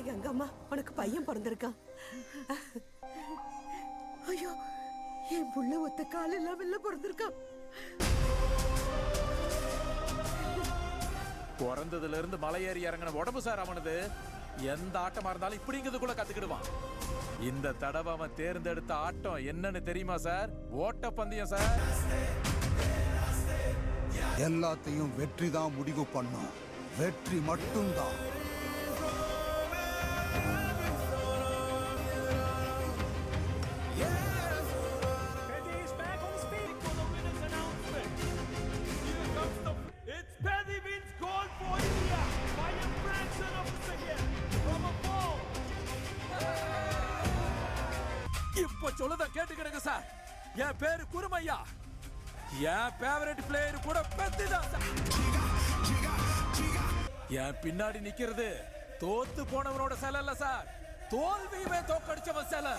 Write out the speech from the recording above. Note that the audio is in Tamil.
கங்கம்மா, உனக்கு பையன் பிறந்திருக்கான். ஐயோ, என் புள்ள ஒத்த கால இல்லாம பிறந்திருக்கான். பிறந்ததுல இருந்து மலையேறி இறங்கின உடம்பு சார் அவனது. எந்த ஆட்டமா இருந்தாலும் இப்படிங்கிறதுக்குள்ள கத்துக்கிடுவான். இந்த தடவை அவன் தேர்ந்தெடுத்த ஆட்டம் என்னன்னு தெரியுமா சார்? ஓட்டப்பந்தயம் சார். எல்லாத்தையும் வெற்றி தான் முடிவு பண்ணும். வெற்றி மட்டும்தான். இப்ப சொல்லுத கேட்டுக்கிடுங்க சார். என் பேரு குருமையா. என் ஃபேவரட் பிளேயர் கூட பெத்திதான் சார். என் பின்னாடி நிக்கிறது தோத்து போனவனோட சிலை இல்ல சார், தோல்வியுமே தோக்கடிச்சவன் சிலை.